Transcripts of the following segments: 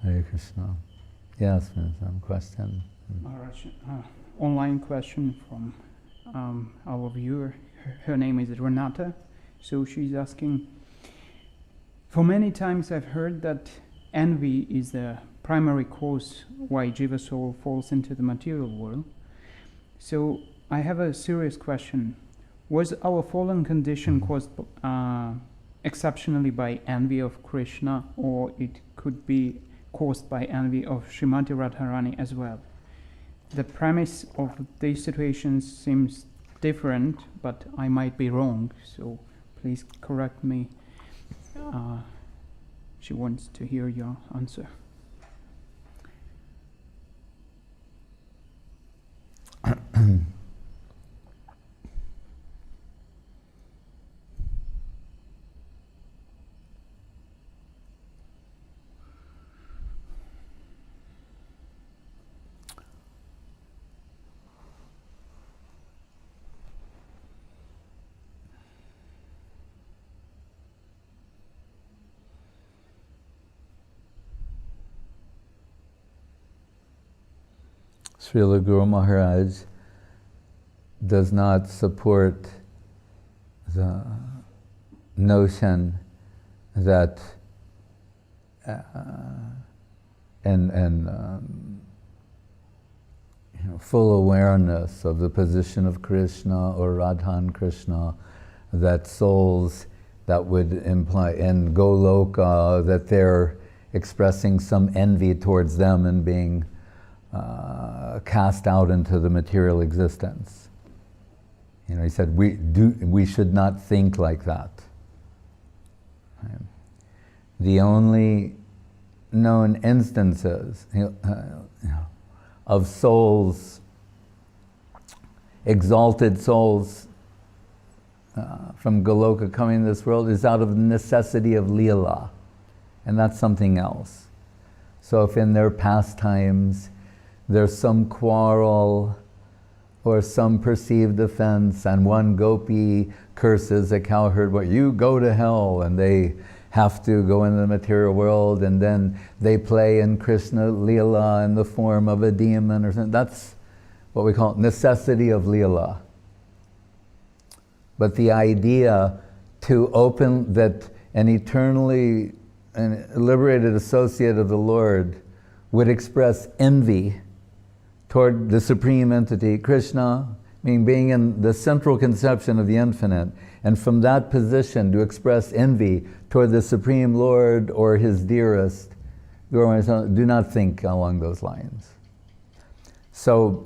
Hare Krishna. Yes, some question. Maharaj, online question from our viewer. Her name is Renata. So she's asking, for many times I've heard that envy is the primary cause why jiva-soul falls into the material world. So I have a serious question. Was our fallen condition caused exceptionally by envy of Krishna, or it could be caused by envy of Srimati Radharani as well? The premise of these situations seems different, but I might be wrong, so please correct me. She wants to hear your answer. Srila Guru Maharaj does not support the notion that full awareness of the position of Krishna or Radha and Krishna, that souls that would imply in Goloka that they're expressing some envy towards them and being cast out into the material existence. He said we should not think like that. Right? The only known instances of souls, exalted souls from Goloka coming to this world is out of the necessity of Leela, and that's something else. So if in their pastimes there's some quarrel or some perceived offense, and one gopi curses a cowherd, "What, you go to hell," and they have to go into the material world, and then they play in Krishna Leela in the form of a demon or something. That's what we call necessity of Leela. But the idea to open that an eternally liberated associate of the Lord would express envy toward the supreme entity, Krishna, meaning being in the central conception of the infinite, and from that position to express envy toward the Supreme Lord or his dearest, do not think along those lines. So,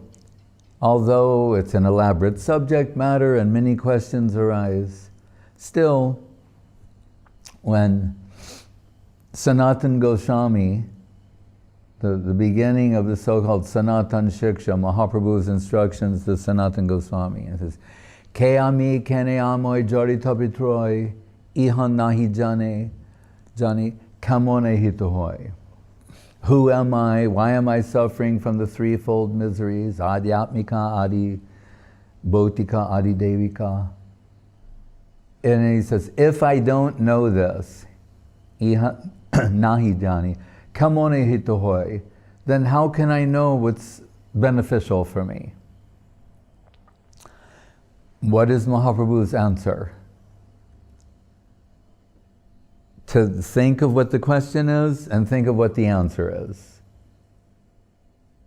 although it's an elaborate subject matter and many questions arise, still, when Sanatana Goswami, the beginning of the so-called Sanatana Shiksha, Mahaprabhu's instructions to Sanatana Goswami, it says, "Ke ami kene amoy jarita pitroy, ihan nahi jani kamone hitohoy." Who am I? Why am I suffering from the threefold miseries? Adhyatmika, Adi Bhautika, Adi Devika. And he says, if I don't know this, ihan nahi jani kamone hitohoy, then how can I know what's beneficial for me? What is Mahaprabhu's answer? To think of what the question is and think of what the answer is.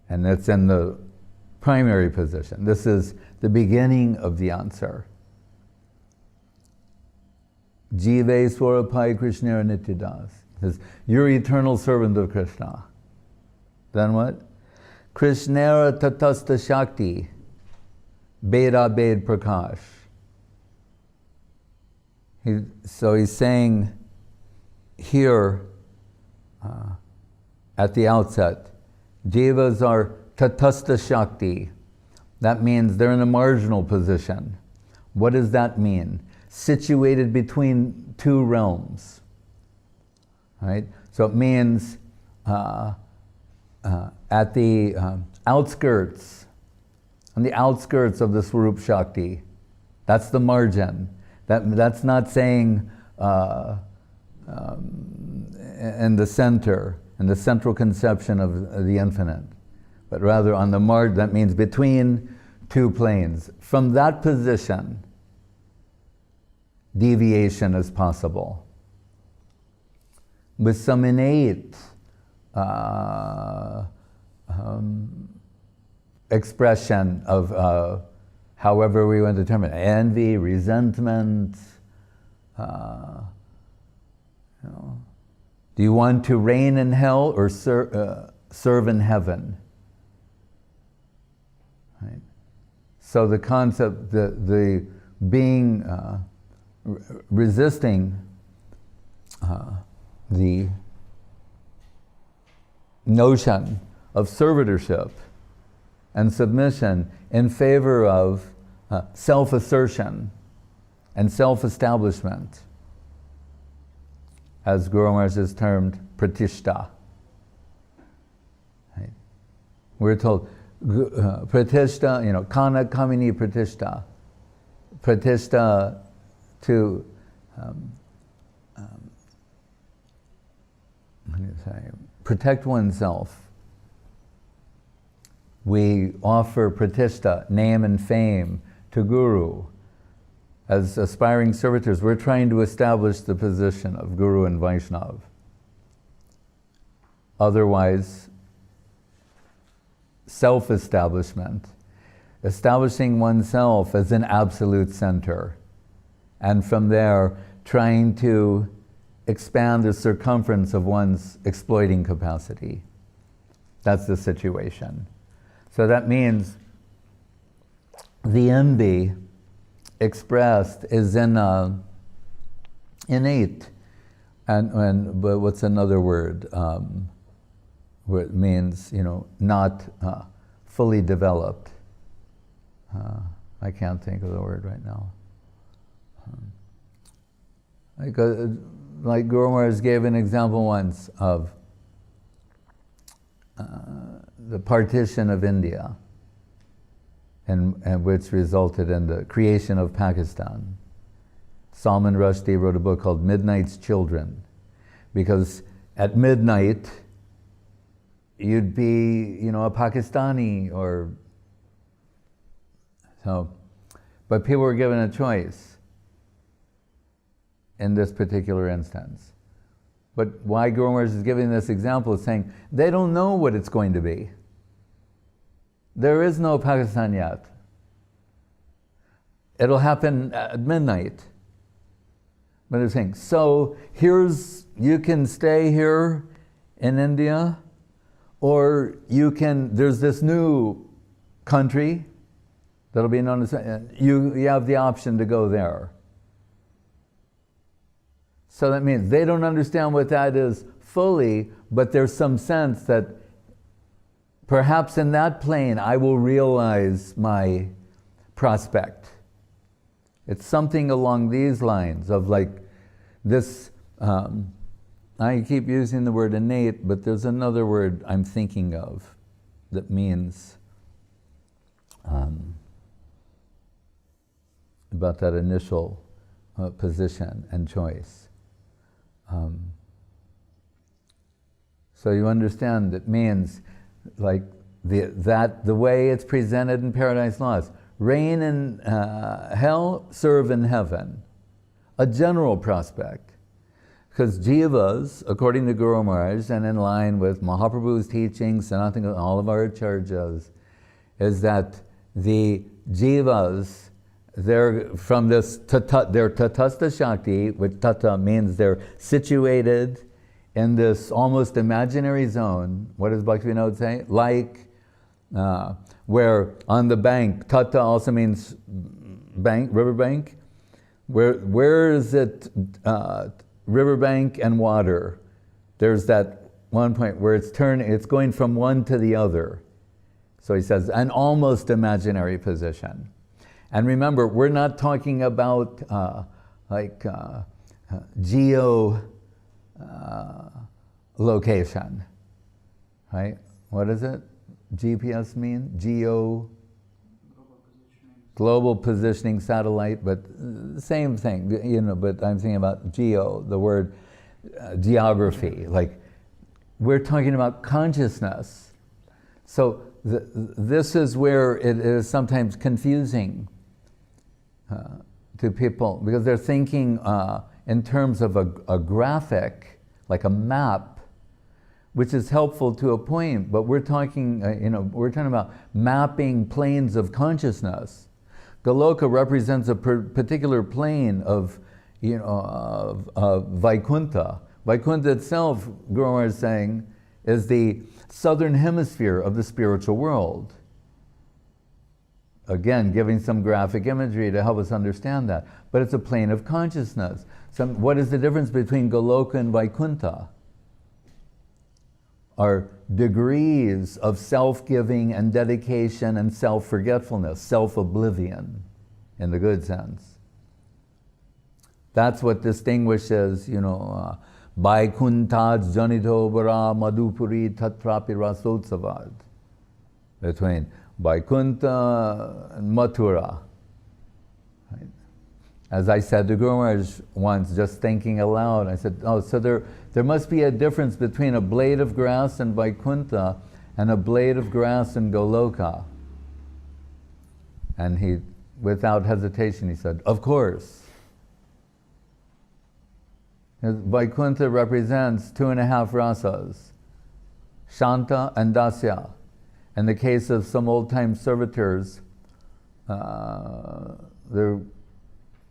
And that's in the primary position. This is the beginning of the answer. Jive Swarapai Krishna Nityadas. Says, you're eternal servant of Krishna. Then what? Krishnera tatasta shakti, Beda Bed Prakash. So he's saying here at the outset, jivas are tatasta shakti. That means they're in a marginal position. What does that mean? Situated between two realms. Right? So it means at the outskirts, on the outskirts of the Swarup Shakti. That's the margin. That's not saying in the center. and the central conception of the infinite, but rather on the margin, that means between two planes. From that position, deviation is possible. With some innate expression of however we want to determine envy, resentment. Do you want to reign in hell or serve in heaven? Right. So the concept, the being resisting the notion of servitorship and submission in favor of self-assertion and self-establishment, as Guru Maharaj is termed pratishta. Right? We're told pratishta, kana kamini pratishta. Pratishta to protect oneself. We offer pratishta, name and fame, to Guru. As aspiring servitors, we're trying to establish the position of Guru and Vaishnav. Otherwise, self-establishment, establishing oneself as an absolute center, and from there, trying to expand the circumference of one's exploiting capacity. That's the situation. So that means the envy expressed is innate, but what's another word? Where it means, not fully developed. I can't think of the word right now. Like Guru Maharaj gave an example once of the partition of India, and which resulted in the creation of Pakistan. Salman Rushdie wrote a book called Midnight's Children, because at midnight you'd be, a Pakistani or so, but people were given a choice in this particular instance. But why Guru Maharaj is giving this example is saying they don't know what it's going to be. There is no Pakistan yet. It'll happen at midnight. But they're saying, so you can stay here in India, or there's this new country that'll be known as, you have the option to go there. So that means they don't understand what that is fully, but there's some sense that perhaps in that plane I will realize my prospect. It's something along these lines of like this, I keep using the word innate, but there's another word I'm thinking of that means about that initial position and choice. So you understand it means like the way it's presented in Paradise Lost. Reign in hell, serve in heaven. A general prospect. Because jivas, according to Guru Maharaj, and in line with Mahaprabhu's teachings, Sanatana, all of our acharyas, is that the jivas, they're from this they're tatastha shakti, which tata means they're situated in this almost imaginary zone. What does Bhaktivinoda say? Like, where on the bank, tata also means bank, riverbank. Where is it, riverbank and water? There's that one point where it's going from one to the other. So he says, an almost imaginary position. And remember, we're not talking about geo location, right? What does it? GPS mean? Global positioning satellite, but same thing, but I'm thinking about geo, the word geography, like we're talking about consciousness. So this is where it is sometimes confusing to people, because they're thinking in terms of a graphic, like a map, which is helpful to a point, but we're talking, we're talking about mapping planes of consciousness. Goloka represents a particular plane of Vaikuntha. Vaikuntha itself, Guru Maharaj is saying, is the southern hemisphere of the spiritual world. Again, giving some graphic imagery to help us understand that. But it's a plane of consciousness. What is the difference between Goloka and Vaikuntha? Are degrees of self-giving and dedication and self-forgetfulness, self-oblivion, in the good sense. That's what distinguishes, Vaikuntha janito bara madhupuri tatrapi rasotsavad, between Vaikuntha and Mathura. Right? As I said to Guru Maharaj once, just thinking aloud, I said, oh, so there must be a difference between a blade of grass in Vaikuntha and a blade of grass in Goloka. And he, without hesitation, he said, of course. Vaikuntha represents 2.5 rasas, Shanta and Dasya. In the case of some old-time servitors,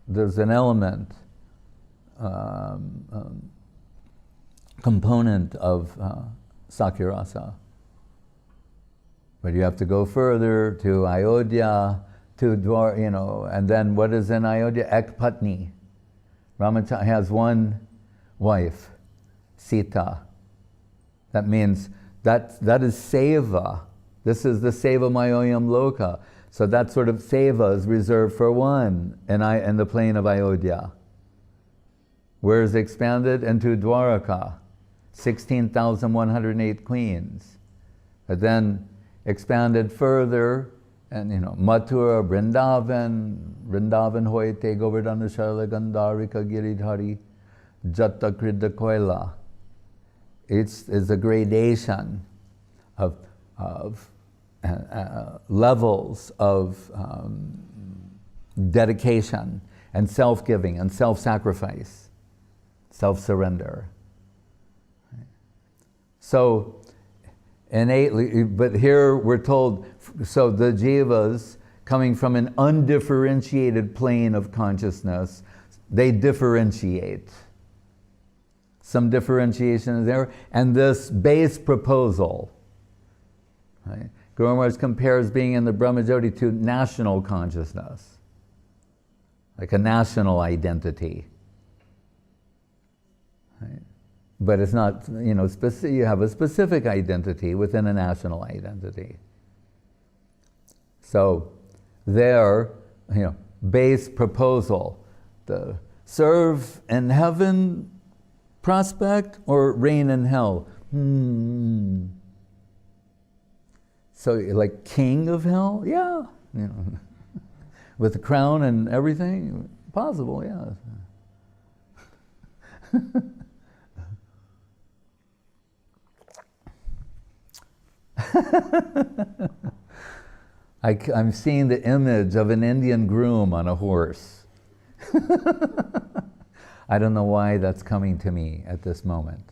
there's an element, component of Sakya-rasa. But you have to go further to Ayodhya, to Dwar, and then what is in Ayodhya? Ekpatni. Ramachandra has one wife, Sita. That means that is seva. This is the seva mayoyam loka. So that sort of seva is reserved for one in the plane of Ayodhya. Where is expanded into Dwaraka, 16,108 queens. But then expanded further, and Mathura, Vrindavan hoite Govardhana Sharla Gandharika Giridhari Jatta Kridda Koila. It's a gradation of levels of dedication and self-giving and self-sacrifice, self-surrender. So innately, but here we're told, so the jivas coming from an undifferentiated plane of consciousness, they differentiate. Some differentiation is there, and this base proposal, right? Guru Maharaj compares being in the Brahmajyoti to national consciousness, like a national identity. Right? But it's not, specific, you have a specific identity within a national identity. So there, base proposal, the serve in heaven prospect or reign in hell? So like king of hell? Yeah. With the crown and everything? Possible, yeah. I'm seeing the image of an Indian groom on a horse. I don't know why that's coming to me at this moment.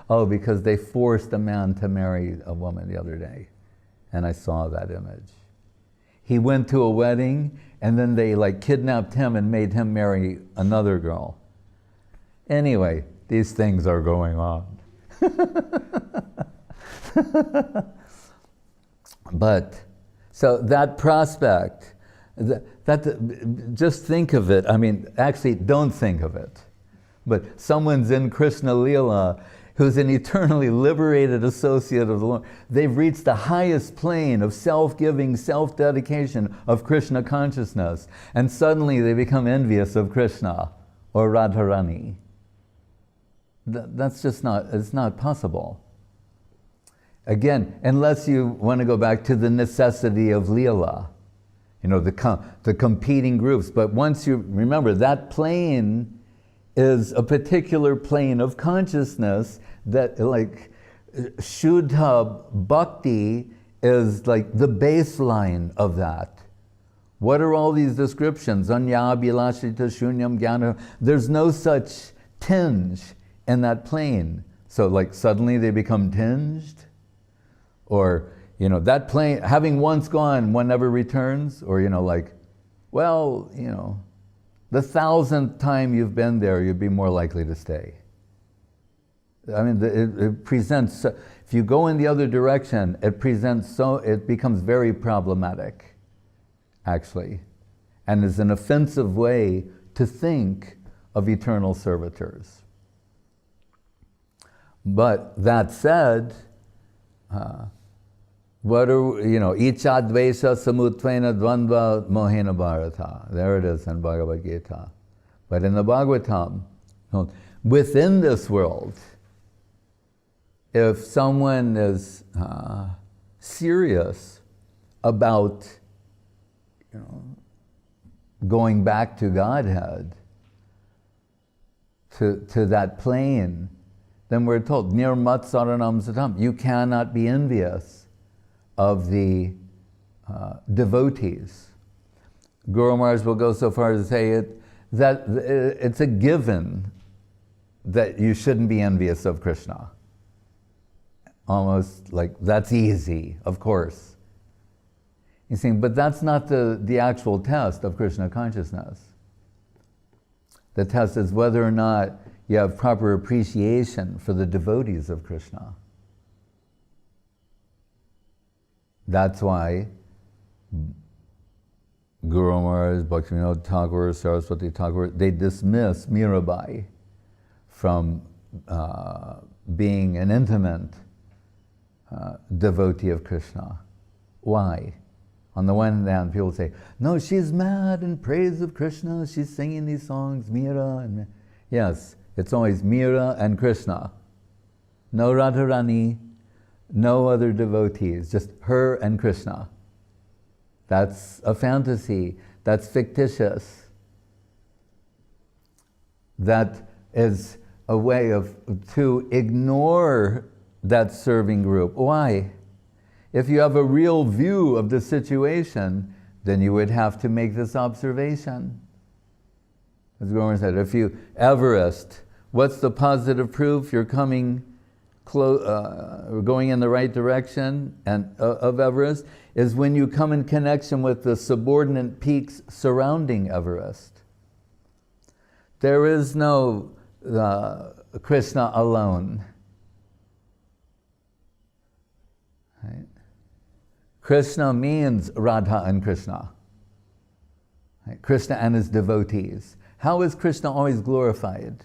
Oh, because they forced a man to marry a woman the other day, and I saw that image. He went to a wedding, and then they kidnapped him and made him marry another girl. Anyway, these things are going on. But, so that prospect, just think of it. Actually, don't think of it. But someone's in Krishna Lila who's an eternally liberated associate of the Lord. They've reached the highest plane of self-giving, self-dedication of Krishna consciousness. And suddenly they become envious of Krishna or Radharani. That's just it's not possible. Again, unless you want to go back to the necessity of Leela, the competing groups. But once you remember, that plane is a particular plane of consciousness that, like, Shuddha Bhakti is like the baseline of that. What are all these descriptions? Anya Bilashita Shunyam Jnana. There's no such tinge in that plane. So like suddenly they become tinged? Or, you know, that plane, having once gone, one never returns? Or, you know, like, well, you know, the 1,000th time you've been there, you'd be more likely to stay. I mean, it presents, if you go in the other direction, it becomes very problematic, actually, and is an offensive way to think of eternal servitors. But that said, what are, you know, icha dvesha samutvena dvandva mohena bharata. There it is in Bhagavad Gita. But in the Bhagavatam, within this world, if someone is serious about, you know, going back to Godhead, to that plane, then we're told, nirmat saranam satam, you cannot be envious of the devotees. Guru Maharaj will go so far as to say that it's a given that you shouldn't be envious of Krishna. Almost like, that's easy, of course. He's saying, but that's not the actual test of Krishna consciousness. The test is whether or not you have proper appreciation for the devotees of Krishna. That's why Guru Maharaj, Bhaktivinoda Thakur, Saraswati Thakur, they dismiss Mirabai from being an intimate devotee of Krishna. Why? On the one hand, people say, no, she's mad in praise of Krishna, she's singing these songs, Mira. And yes, it's always Mira and Krishna. No Radharani, no other devotees, just her and Krishna. That's a fantasy, that's fictitious. That is a way to ignore that serving group. Why? If you have a real view of the situation, then you would have to make this observation. As Gomer said, if you, Everest, what's the positive proof you're coming going in the right direction and of Everest? Is when you come in connection with the subordinate peaks surrounding Everest. There is no Krishna alone. Right? Krishna means Radha and Krishna. Right? Krishna and his devotees. How is Krishna always glorified?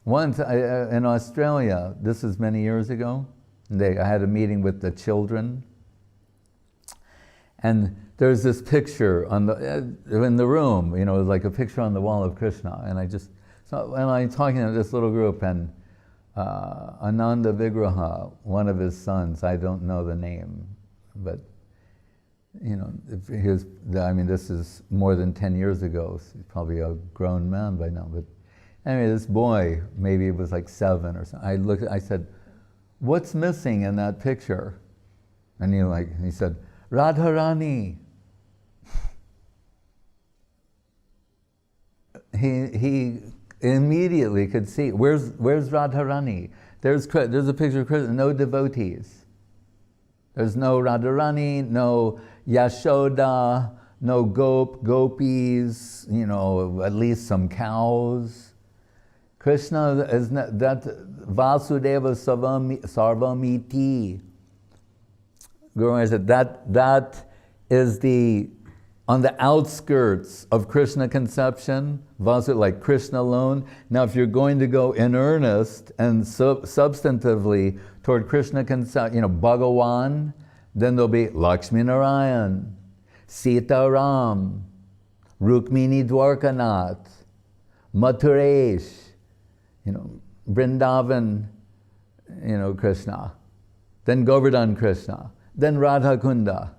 Once in Australia, this is many years ago, I had a meeting with the children, and there's this picture in the room, you know, like a picture on the wall of Krishna, and I'm talking to this little group, and Ananda Vigraha, one of his sons, I don't know the name, but you know, this is more than 10 years ago, so he's probably a grown man by now, but anyway, this boy, maybe it was like 7 or something, I said, what's missing in that picture? And he said, Radharani. He immediately could see, where's Radharani? There's a picture of Krishna, no devotees. There's no Radharani, no Yashoda, no gopis, you know, at least some cows. Krishna is not, that Vasudeva Sarvamiti. Guru Maharaj said that is on the outskirts of Krishna conception, like Krishna alone. Now if you're going to go in earnest and substantively toward Krishna conception, you know, Bhagawan, then there'll be Lakshmi Narayan, Sita Ram, Rukmini Dwarkanath, Mathuresh, you know, Vrindavan, you know, Krishna, then Govardhan Krishna, then Radha Kunda,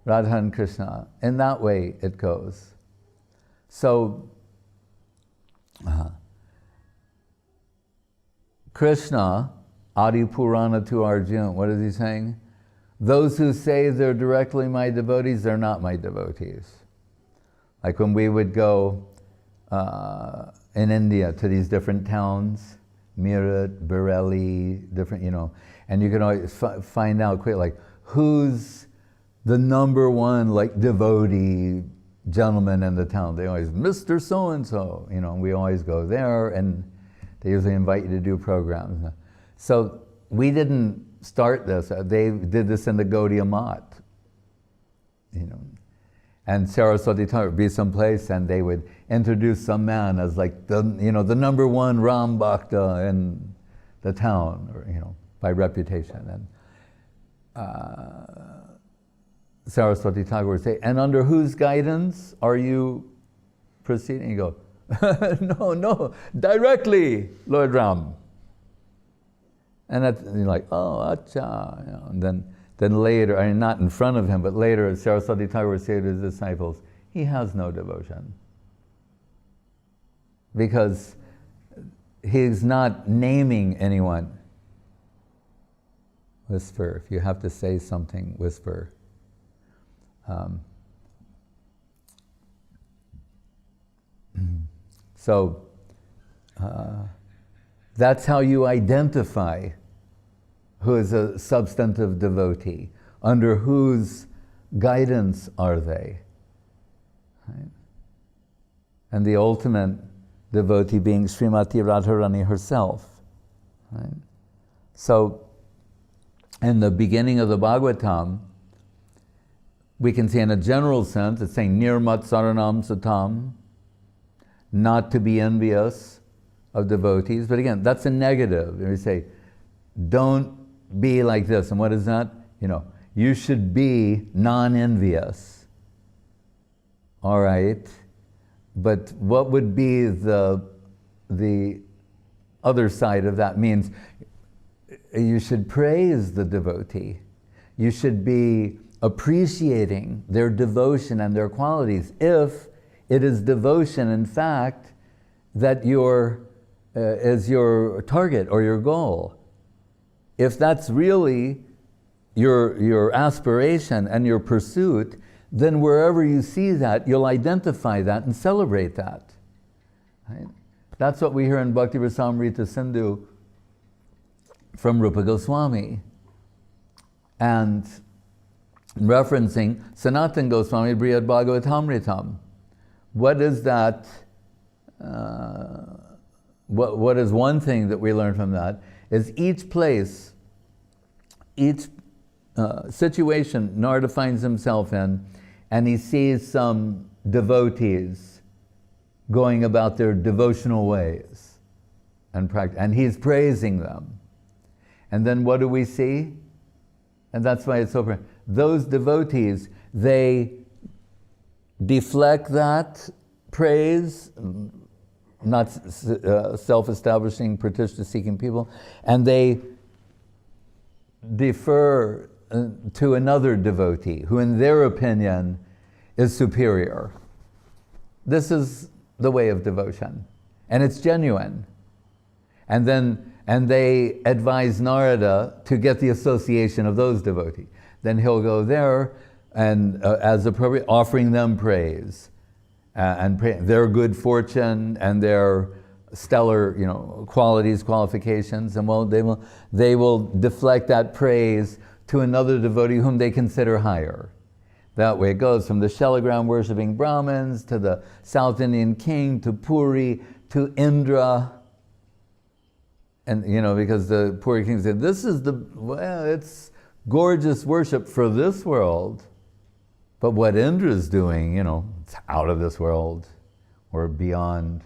Radha and Krishna. In that way it goes. So Krishna, Adi Purana to Arjuna, what is he saying? Those who say they're directly my devotees, they're not my devotees. Like when we would go in India to these different towns, Meerut, Bareilly, different, and you can always find out quick, like, who's the number one, like, devotee gentleman in the town. They always, Mr. So-and-so, and we always go there, and they usually invite you to do programs. So we didn't start this. They did this in the Gaudiya Math, And Saraswati Thakur would be someplace, and they would introduce some man as like the number one Ram Bhakta in the town, or by reputation. And Saraswati Thakur would say, "And under whose guidance are you proceeding?" You go, "No, directly, Lord Ram." And you're like, "Oh, acha," and then later, I mean, not in front of him, but later, Saraswati Thakur would say to his disciples, he has no devotion. Because he's not naming anyone. Whisper, if you have to say something, whisper. So, that's how you identify who is a substantive devotee. Under whose guidance are they? Right? And the ultimate devotee being Srimati Radharani herself. Right? So, in the beginning of the Bhagavatam, we can see in a general sense, it's saying, Nirmat Saranam Satam, not to be envious of devotees. But again, that's a negative. We say, don't be like this. And what is that? You should be non-envious. All right. But what would be the other side of that? Means you should praise the devotee. You should be appreciating their devotion and their qualities. If it is devotion, in fact, that is your target or your goal. If that's really your aspiration and your pursuit, then wherever you see that, you'll identify that and celebrate that. Right? That's what we hear in Bhakti Rasamrita Sindhu from Rupa Goswami. And referencing Sanatana Goswami Brihad Bhagavatamritam. What is that? What is one thing that we learn from that? Is each place, each situation Narada finds himself in, and he sees some devotees going about their devotional ways and he's praising them. And then what do we see? And that's why it's so important. Those devotees, they deflect that praise, not self-establishing, pratishtha-seeking people, and they defer to another devotee who in their opinion is superior. This is the way of devotion, and it's genuine. And they advise Narada to get the association of those devotees. Then he'll go there and as appropriate, offering them praise and their good fortune and their stellar, qualities, qualifications, and they will deflect that praise to another devotee whom they consider higher. That way it goes from the Shaligram worshipping Brahmins to the South Indian king to Puri to Indra. And because the Puri king said, it's gorgeous worship for this world, but what Indra's doing, it's out of this world or beyond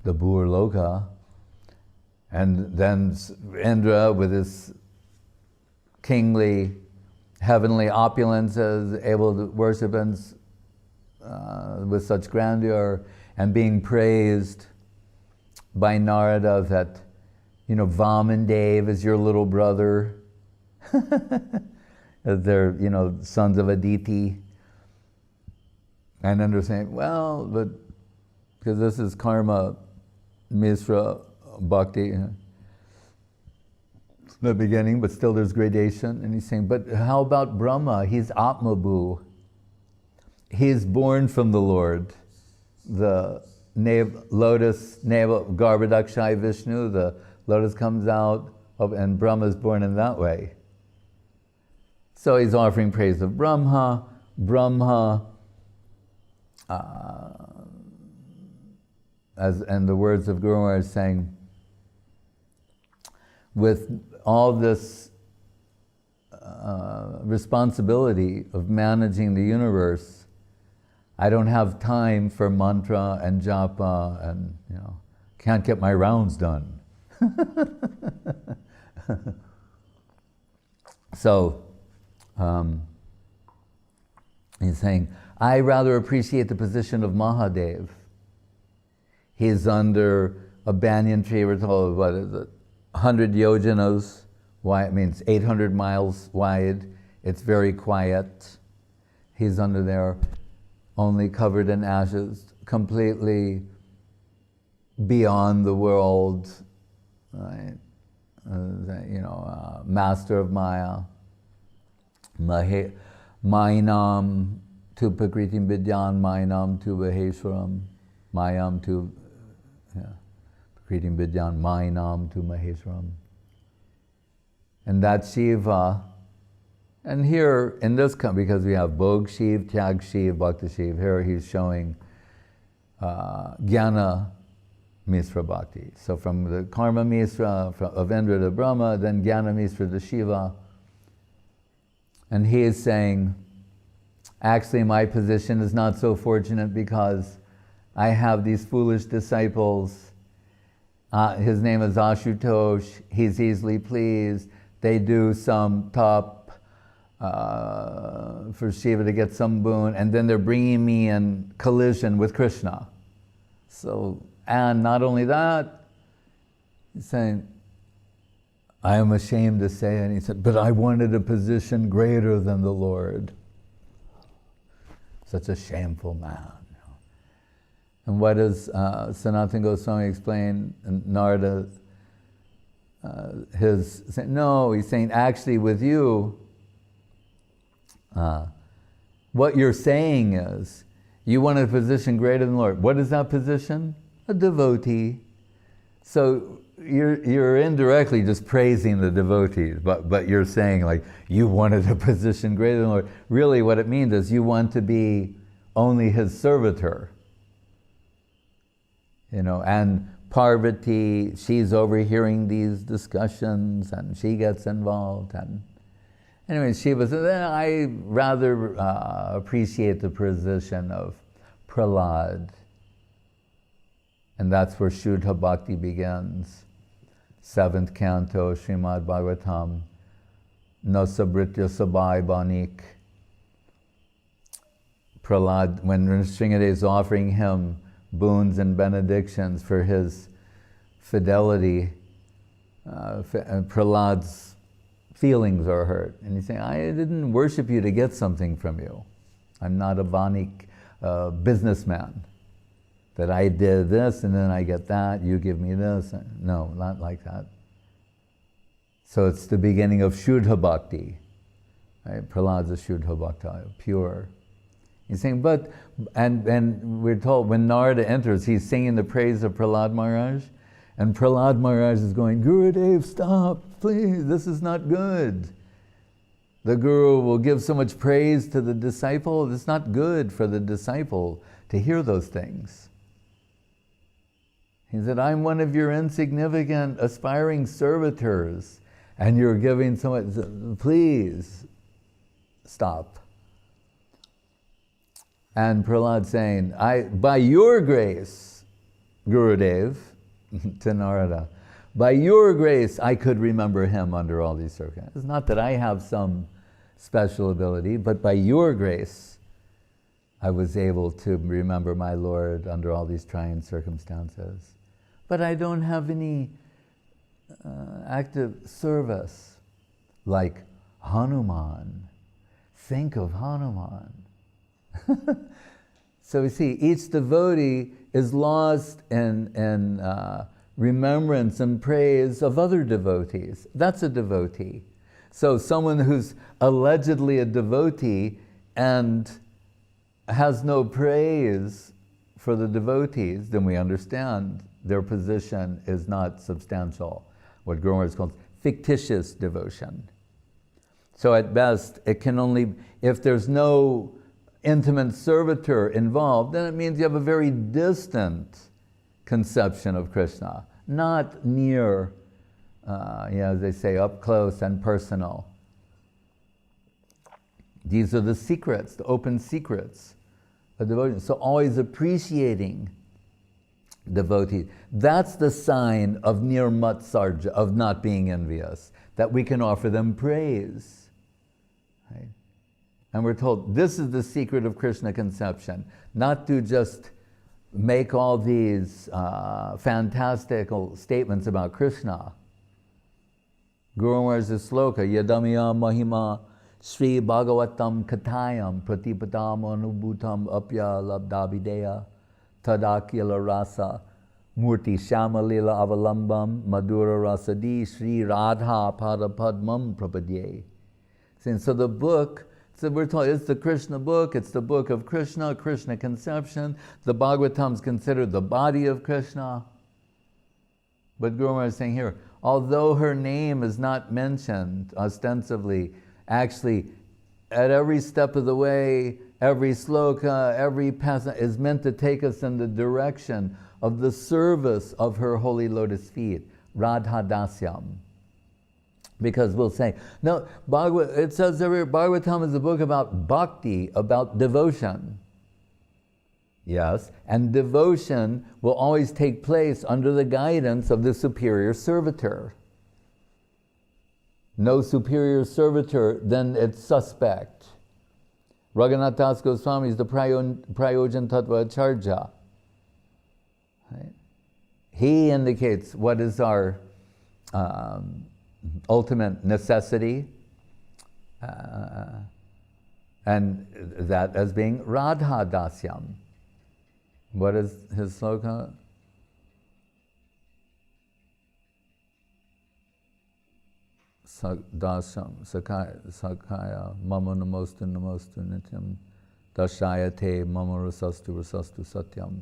the Bhur Loka. And then Indra, with his kingly, heavenly opulences, able to worship with such grandeur and being praised by Narada that, Vamandev is your little brother. They're, sons of Aditi. And understand, but because this is karma, misra, bhakti, the beginning, but still there's gradation. And he's saying, but how about Brahma? He's Atmabhu. He's born from the Lord. The lotus, navel, Garbhodakshai Vishnu, the lotus comes out, and Brahma is born in that way. So he's offering praise of Brahma. Brahma, and the words of Guru Maharaj saying, with all this responsibility of managing the universe, I don't have time for mantra and japa, and can't get my rounds done. So he's saying, I rather appreciate the position of Mahadev. He's under a banyan tree, we're told, what is it, 100 yojanas wide, it means 800 miles wide. It's very quiet. He's under there, only covered in ashes, completely beyond the world, right? Master of Maya. Mainam tu prakritim vidyan, mainam tu maheshwaram, mayam tu prakritim vidyan, mainam tu maheshwaram. And that's Shiva. And here, in this, because we have Bhog Shiv, Tyag Shiv, Bhakti Shiv, here he's showing Jnana Misra Bhakti. So from the Karma Misra, of Indra to Brahma, then Jnana Misra to Shiva. And he is saying, actually my position is not so fortunate because I have these foolish disciples. His name is Ashutosh, he's easily pleased. They do some top for Shiva to get some boon, and then they're bringing me in collision with Krishna. So, and not only that, he's saying, I am ashamed to say it. And he said, but I wanted a position greater than the Lord. Such a shameful man. And what does Sanatana Goswami explain? And Narada, he's saying, actually with you, what you're saying is, you want a position greater than the Lord. What is that position? A devotee. So you're indirectly just praising the devotees, but you're saying like, you wanted a position greater than the Lord. Really what it means is you want to be only his servitor. And Parvati, she's overhearing these discussions and she gets involved. And anyway, Shiva said, I rather appreciate the position of Prahlad. And that's where Shuddha Bhakti begins. 7th canto, Srimad Bhagavatam, Nasabritya Sabai Banik. Prahlad, when Nrsimhadev is offering him boons and benedictions for his fidelity, Prahlad's feelings are hurt. And he's saying, I didn't worship you to get something from you. I'm not a Vanik businessman. That I did this and then I get that, you give me this. No, not like that. So it's the beginning of Shuddha Bhakti. Right? Prahlad's a Shuddha Bhakti, pure. He's saying, and we're told when Narada enters, he's singing the praise of Prahlad Maharaj, and Prahlad Maharaj is going, Gurudev, stop, please, this is not good. The Guru will give so much praise to the disciple, it's not good for the disciple to hear those things. He said, I'm one of your insignificant, aspiring servitors, and you're giving so much, please, stop. And Prahlad saying, by your grace, Gurudev, to Narada, by your grace, I could remember him under all these circumstances. It's not that I have some special ability, but by your grace, I was able to remember my Lord under all these trying circumstances. But I don't have any active service like Hanuman. Think of Hanuman. So we see each devotee is lost in remembrance and praise of other devotees. That's a devotee. So someone who's allegedly a devotee and has no praise for the devotees, then we understand their position is not substantial. What Guru Maharaj calls fictitious devotion. So at best, it can only, if there's no intimate servitor involved, then it means you have a very distant conception of Krishna, not near, as they say, up close and personal. These are the secrets, the open secrets of devotion. So always appreciating devotees. That's the sign of nirmatsarja, of not being envious, that we can offer them praise. Right? And we're told this is the secret of Krishna conception, not to just make all these fantastical statements about Krishna. Guru Maharaj's sloka, Yadamya Mahima Sri Bhagavatam Kathayam Pratipatam Anubhutam Apya Labdavideya Tadakila Rasa Murti Shamalila Avalambam Madhura Rasadi Sri Radha Padapadmam Prapadye. So the book, so we're told it's the Krishna book, it's the book of Krishna, Krishna conception. The Bhagavatam is considered the body of Krishna. But Guru Maharaj is saying here, although her name is not mentioned ostensibly, actually at every step of the way, every sloka, every passage is meant to take us in the direction of the service of her holy lotus feet, Radha Dasyam. Because we'll say, no, it says everywhere, Bhagavatam is a book about bhakti, about devotion. Yes, and devotion will always take place under the guidance of the superior servitor. No superior servitor, then it's suspect. Raghunath Das Goswami is the Prayojan Tattva Acharya. Right? He indicates what is our ultimate necessity, and that as being Radha Dasyam. What is his sloka? Dasam, Sakaya, Mama Namostu Namostu Nityam, Dashayate Mama Rasastu Rasastu Satyam.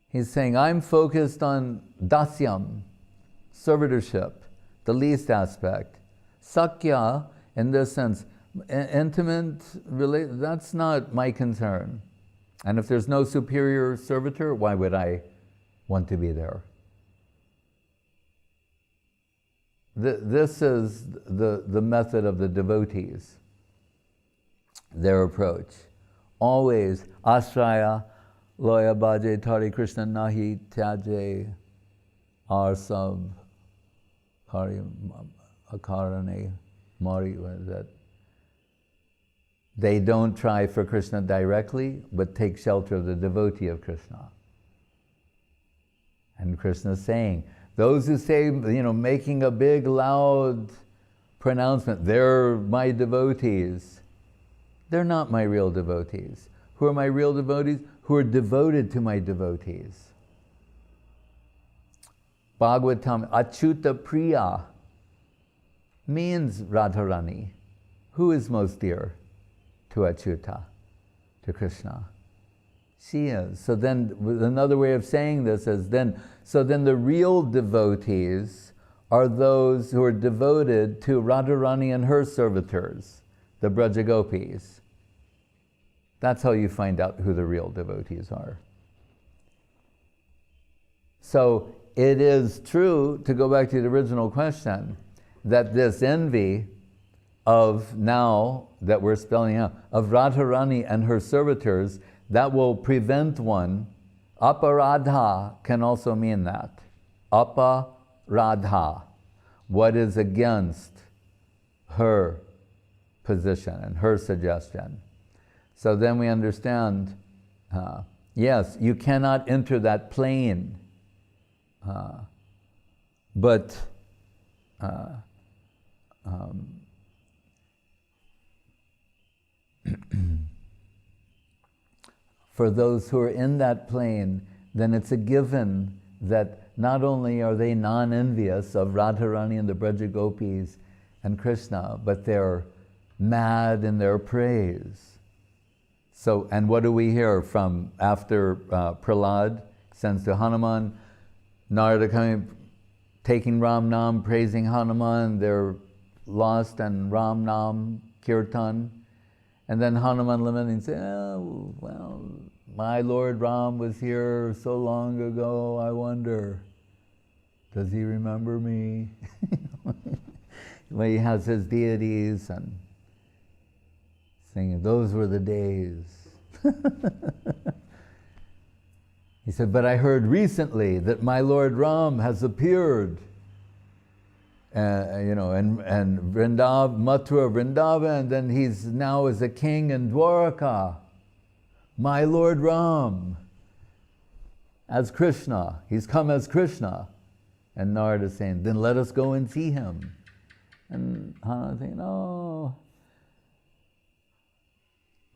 He's saying, I'm focused on Dasyam, servitorship, the least aspect. Sakya, in this sense, intimate, that's not my concern. And if there's no superior servitor, why would I want to be there? This is the method of the devotees, their approach. Always, asraya, loya bhaje, tari Krishna nahi, tyaje, arsab, hari akarane, mari, what is that? They don't try for Krishna directly, but take shelter of the devotee of Krishna. And Krishna is saying, those who say, making a big, loud pronouncement, they're my devotees. They're not my real devotees. Who are my real devotees? Who are devoted to my devotees. Bhagavatam, Achyuta Priya means Radharani. Who is most dear to Achyuta, to Krishna? She is. So then, another way of saying this is then the real devotees are those who are devoted to Radharani and her servitors, the Brajagopis. That's how you find out who the real devotees are. So it is true, to go back to the original question, that this envy of now, that we're spelling out, of Radharani and her servitors, that will prevent one. Aparadha can also mean that. Aparadha, what is against her position and her suggestion. So then we understand, yes, you cannot enter that plane, but for those who are in that plane, then it's a given that not only are they non-envious of Radharani and the Braja Gopis and Krishna, but they're mad in their praise. So, and what do we hear from after Prahlad sends to Hanuman? Narada coming, taking Ram Nam, praising Hanuman, they're lost and Ram Nam, Kirtan. And then Hanuman lamenting, saying, oh, well, my Lord Ram was here so long ago, I wonder, does he remember me? Well, he has his deities and singing, those were the days. He said, but I heard recently that my Lord Ram has appeared, and Mathura, Vrindavan, and then he's now as a king in Dwaraka. My Lord Ram, as Krishna, he's come as Krishna. And Narada is saying, then let us go and see him. And Hanuman thinking, oh,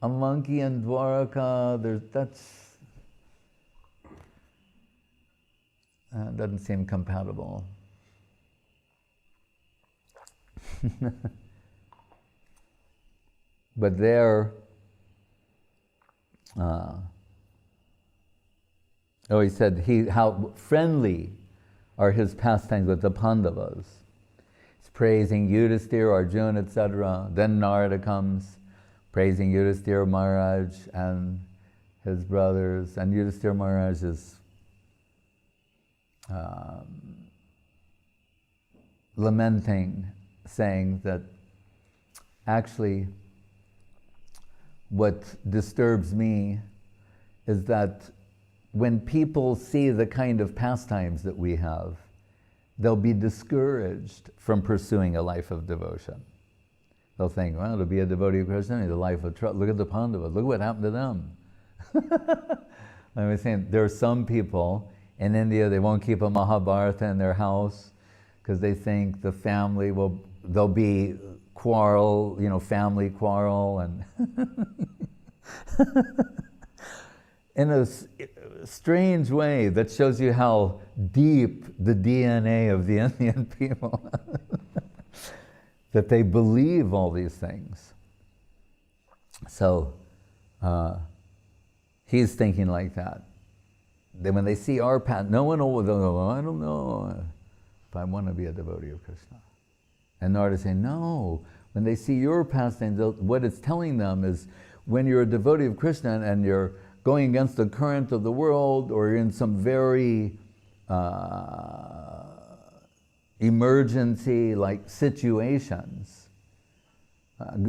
a monkey in Dwaraka, doesn't seem compatible. But there, he said how friendly are his pastimes with the Pandavas. He's praising Yudhisthira, Arjuna, etc. Then Narada comes, praising Yudhisthira Maharaj and his brothers. And Yudhisthira Maharaj is lamenting, saying that actually what disturbs me is that when people see the kind of pastimes that we have, they'll be discouraged from pursuing a life of devotion. They'll think, well, to be a devotee of Krishna, the life of trouble. Look at the Pandavas, look what happened to them. I was saying, there are some people in India, they won't keep a Mahabharata in their house because they think the family there'll be quarrel, family quarrel, and in a strange way that shows you how deep the DNA of the Indian people, that they believe all these things. So he's thinking like that. Then when they see our path, no one will go, I don't know if I want to be a devotee of Krishna. And Narada saying, no, when they see your pastimes, what it's telling them is when you're a devotee of Krishna and you're going against the current of the world, or you're in some very emergency-like situations,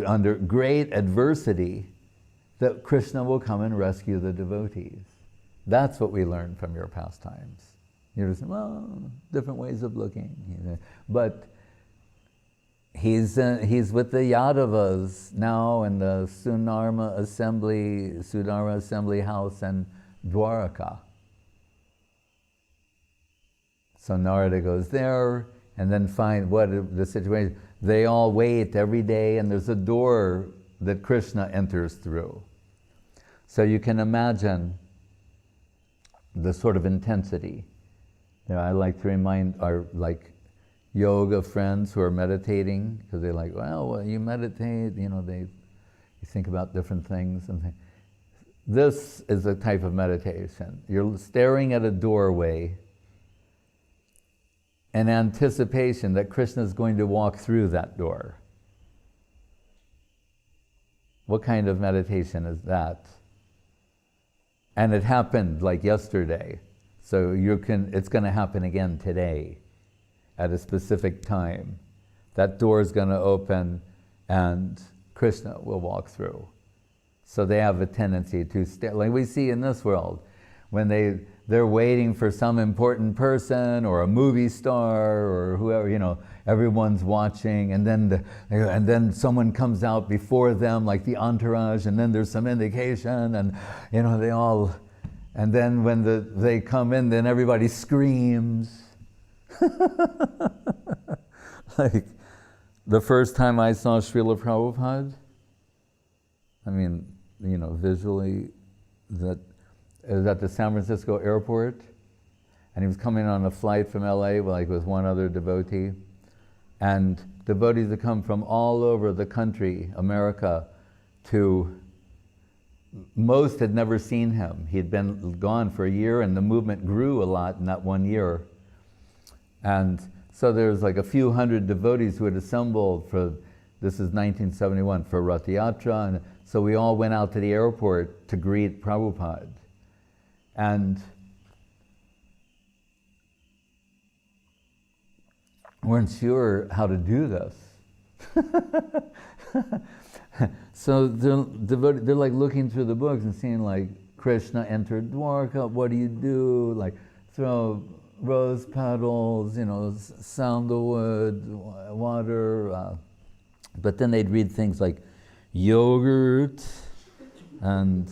under great adversity, that Krishna will come and rescue the devotees. That's what we learn from your pastimes. You're just, well, different ways of looking. But he's with the Yadavas now in the Sudharma Assembly House in Dwaraka. So Narada goes there and then find what the situation. They all wait every day, and there's a door that Krishna enters through. So you can imagine the sort of intensity. I like to remind our yoga friends who are meditating, because they're like, well, you meditate, you think about different things. And this is a type of meditation. You're staring at a doorway in anticipation that Krishna is going to walk through that door. What kind of meditation is that? And it happened like yesterday. So it's going to happen again today at a specific time. That door is going to open and Krishna will walk through. So they have a tendency to stay, like we see in this world, when they're waiting for some important person or a movie star or whoever, everyone's watching, and then someone comes out before them, like the entourage, and then there's some indication, and and then when they come in, then everybody screams. Like the first time I saw Srila Prabhupada, visually, that was at the San Francisco airport, and he was coming on a flight from LA with one other devotee, and devotees had come from all over the country, America, most had never seen him. He'd been gone for a year, and the movement grew a lot in that 1 year. And so there's like a few hundred devotees who had assembled this is 1971, for Rath Yatra, and so we all went out to the airport to greet Prabhupada. And weren't sure how to do this. So they're like looking through the books and seeing like Krishna entered Dwarka, what do you do? Like throw rose petals, sandalwood, water. But then they'd read things like yogurt and,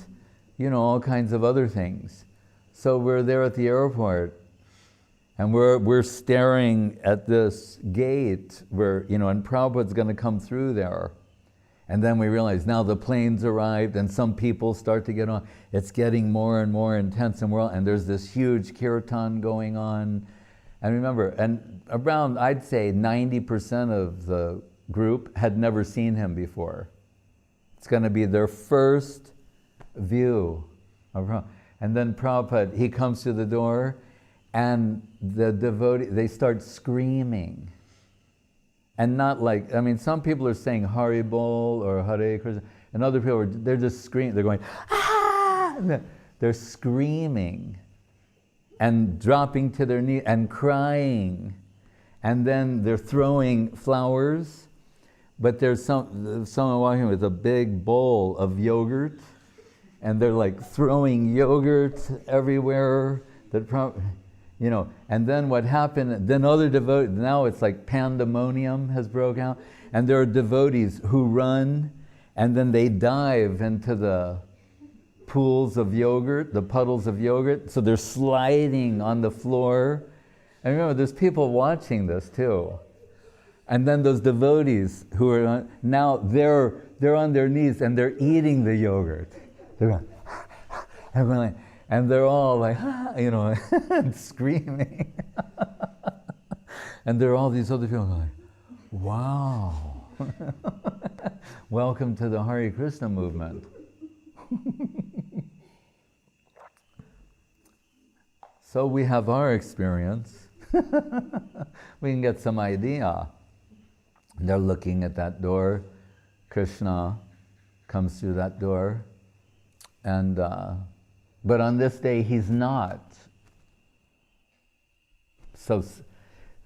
all kinds of other things. So we're there at the airport, and we're staring at this gate where, and Prabhupada's going to come through there. And then we realize now the plane's arrived and some people start to get on. It's getting more and more intense, and there's this huge kirtan going on. And remember, and around, I'd say 90% of the group had never seen him before. It's going to be their first view of Prabhupada. And then Prabhupada, he comes to the door, and the devotee, they start screaming. And not like, some people are saying Hari Bol or Hare Krishna, and other people they're just screaming, they're going, ah! They're screaming and dropping to their knees and crying. And then they're throwing flowers, but there's someone walking with a big bowl of yogurt, and they're like throwing yogurt everywhere. And then what happened, then other devotees, now it's like pandemonium has broke out, and there are devotees who run, and then they dive into the pools of yogurt, the puddles of yogurt, so they're sliding on the floor. And remember, there's people watching this too. And then those devotees who are now they're on their knees and they're eating the yogurt. They're going, and they're all like, and screaming. And there are all these other people going, wow. Welcome to the Hare Krishna movement. So we have our experience. We can get some idea. They're looking at that door. Krishna comes through that door. And but on this day, he's not. So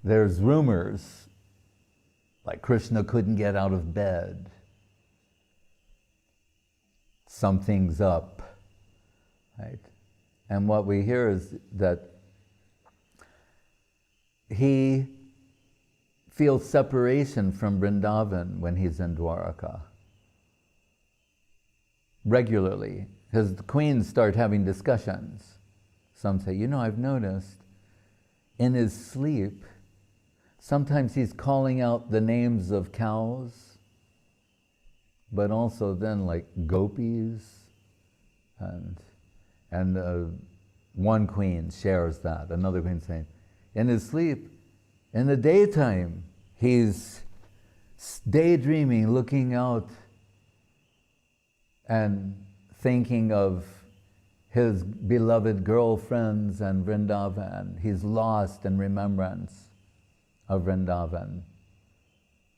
there's rumors, like Krishna couldn't get out of bed. Something's up, right? And what we hear is that he feels separation from Vrindavan when he's in Dwaraka. Regularly. Because the queens start having discussions. Some say, I've noticed in his sleep, sometimes he's calling out the names of cows, but also then like gopis, and one queen shares that. Another queen saying, in his sleep, in the daytime, he's daydreaming, looking out and thinking of his beloved girlfriends and Vrindavan. He's lost in remembrance of Vrindavan.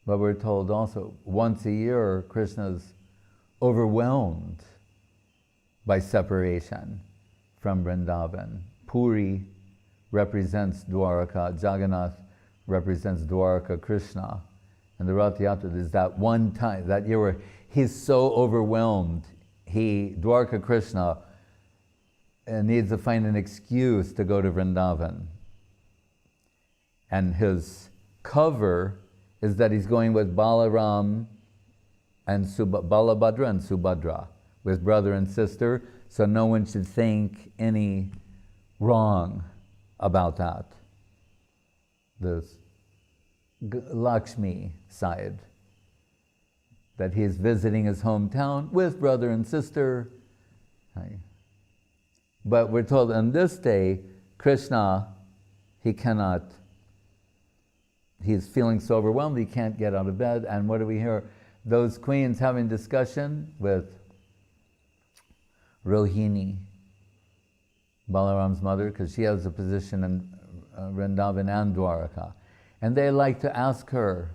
But we're told also, once a year, Krishna's overwhelmed by separation from Vrindavan. Puri represents Dwaraka, Jagannath represents Dwaraka Krishna. And the Rath Yatra is that one time, that year where he's so overwhelmed, Dwaraka Krishna, needs to find an excuse to go to Vrindavan. And his cover is that he's going with Balaram and Balabhadra and Subhadra, with brother and sister, so no one should think any wrong about that. This Lakshmi side, that he's visiting his hometown with brother and sister. But we're told on this day, Krishna, he cannot, he's feeling so overwhelmed, he can't get out of bed. And what do we hear? Those queens having discussion with Rohini, Balaram's mother, because she has a position in Vrindavan and Dwaraka. And they like to ask her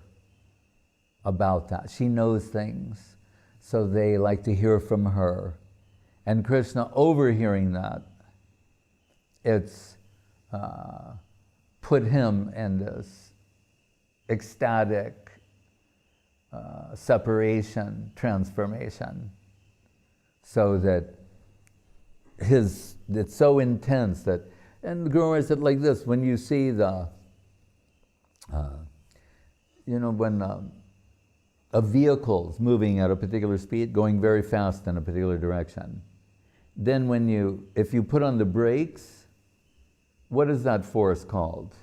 about that. She knows things, so they like to hear from her. And Krishna, overhearing that, it's put him in this ecstatic separation, transformation, so that it's so intense that, and the Guru Maharaj said like this, when you see the, when a vehicle's moving at a particular speed, going very fast in a particular direction, then if you put on the brakes, what is that force called?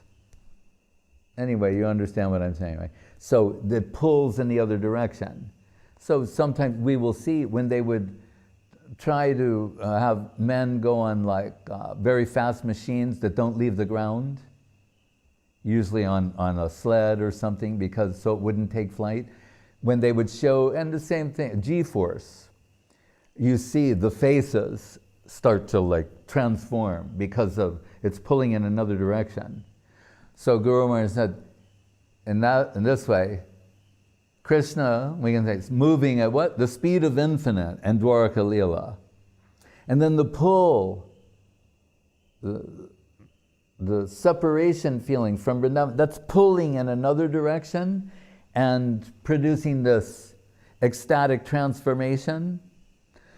Anyway, you understand what I'm saying, right? So it pulls in the other direction. So sometimes we will see when they would try to have men go on very fast machines that don't leave the ground, usually on a sled or something, so it wouldn't take flight. When they would show, and the same thing, G-force, you see the faces start to transform because of it's pulling in another direction. So Guru Maharaj said, in this way, Krishna, we can say, is moving at what? The speed of infinite and Dwaraka Leela. And then the pull, the separation feeling from Vrindavan, that's pulling in another direction and producing this ecstatic transformation.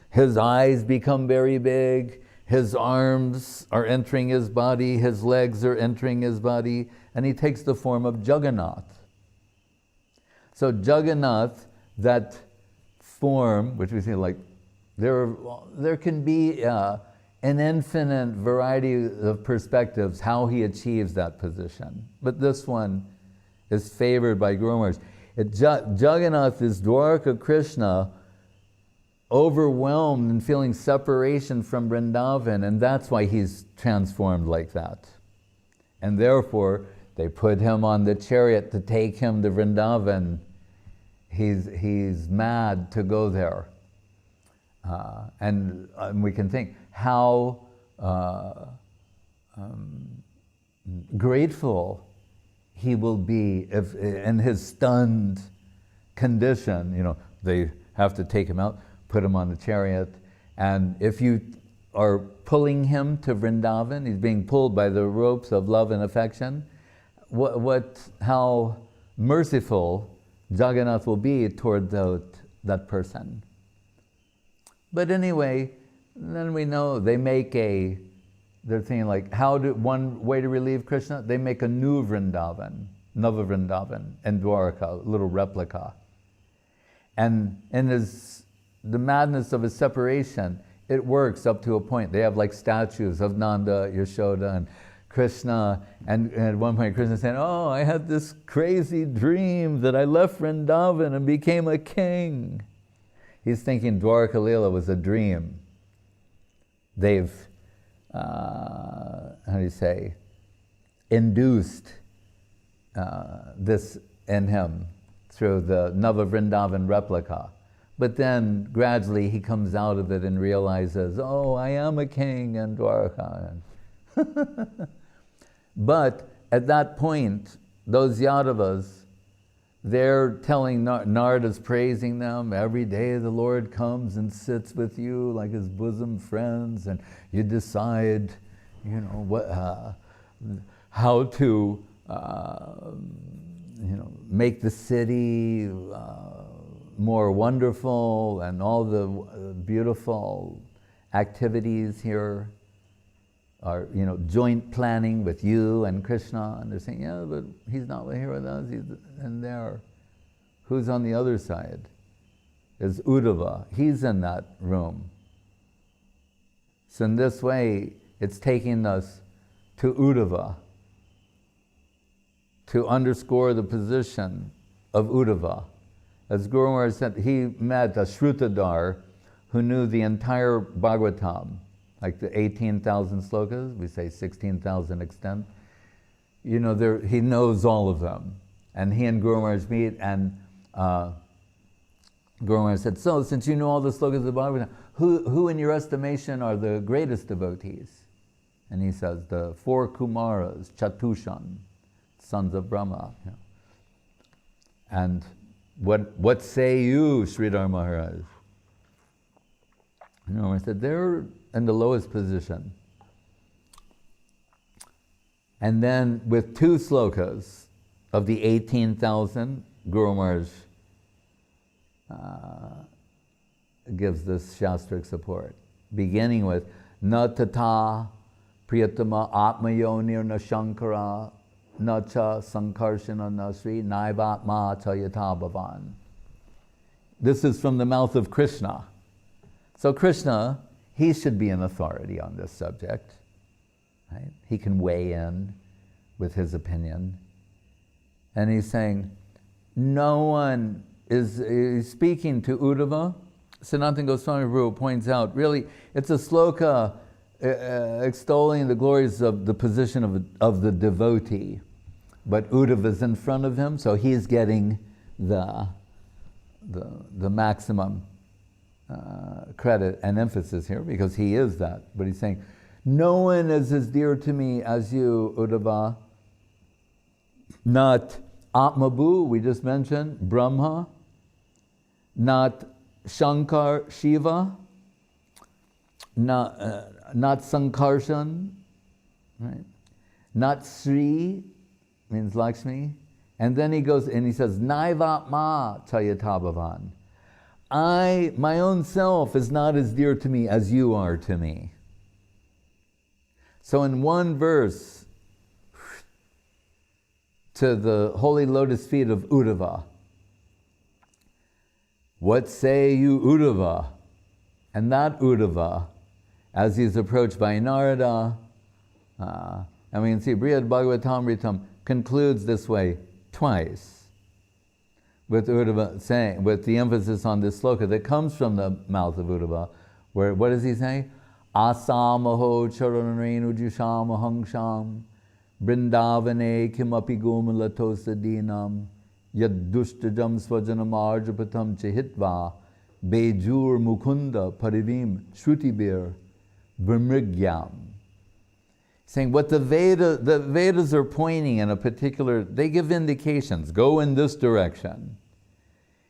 His eyes become very big, his arms are entering his body, his legs are entering his body, and he takes the form of Jagannath. So Jagannath, that form, which we say there can be an infinite variety of perspectives how he achieves that position. But this one is favored by Guru Maharaj. Jagannath is Dwaraka Krishna, overwhelmed and feeling separation from Vrindavan, and that's why he's transformed like that. And therefore, they put him on the chariot to take him to Vrindavan. He's mad to go there. And we can think how grateful he will be if, in his stunned condition, they have to take him out, put him on the chariot, and if you are pulling him to Vrindavan, he's being pulled by the ropes of love and affection, how merciful Jagannath will be toward that person. But anyway, then we know they're thinking one way to relieve Krishna, they make a new Vrindavan, Nava Vrindavan, in Dwaraka, a little replica. And in the madness of his separation, it works up to a point. They have statues of Nanda, Yashoda, and Krishna, and at one point Krishna said, "Oh, I had this crazy dream that I left Vrindavan and became a king." He's thinking Dwaraka Leela was a dream. They've, induced this in him through the Nava Vrindavan replica. But then gradually he comes out of it and realizes, oh, I am a king in Dwaraka. But at that point, those Yadavas, they're telling, Narada's praising them. Every day the Lord comes and sits with you like his bosom friends, and you decide, how to, make the city more wonderful, and all the beautiful activities here are, joint planning with you and Krishna. And they're saying, yeah, but he's not here with us, he's in there. Who's on the other side? Is Uddhava. He's in that room. So in this way, it's taking us to Uddhava, to underscore the position of Uddhava. As Guru Maharaj said, he met a Shrutadhar who knew the entire Bhagavatam. like the 18,000 slokas, we say 16,000 extent. You know, he knows all of them. And he and Guru Maharaj meet, and Guru Maharaj said, so since you know all the slokas of the Bhagavatam, who in your estimation are the greatest devotees? And he says, the 4 Kumaras, Chatushan, sons of Brahma. You know. And what say you, Sridhar Maharaj? You know, I said, they're in the lowest position. And then with 2 slokas of the 18,000, Guru Maharaj gives this shastric support, beginning with na tata priyatama atmayonir na shankara na cha sankarshana na sri naivatma cha yata bhavan. This is from the mouth of Krishna. So Krishna, he should be an authority on this subject. Right? He can weigh in with his opinion. And he's saying, no one is speaking to Uddhava. Sanatana Goswami Prabhu points out, really, it's a sloka extolling the glories of the position of the devotee. But Uddhava is in front of him, so he's getting the maximum credit and emphasis here, because he is that. But he's saying, no one is as dear to me as you, Uddhava. Not Atmabhu, we just mentioned, Brahma. Not Shankar, Shiva. Not Sankarshan. Right? Not Sri, means Lakshmi. And then he goes and he says, Naivatma Chayatabhavan. My own self is not as dear to me as you are to me. So in one verse, to the holy lotus feet of Uddhava, what say you, Uddhava? And that Uddhava, as he's approached by Narada, and we can see Brihad Bhagavatamritam concludes this way twice, with Uddhava saying, with the emphasis on this sloka that comes from the mouth of Uddhava, where what does he say? Asamaho charanarenu jushamahangsham Brindavane kimapi gomulatosadinam yaddustajam swajanamarjapatam chihitva bejur mukunda parivim shrutibir vimrigyam. Saying what the Vedas are pointing in a particular, they give indications, go in this direction.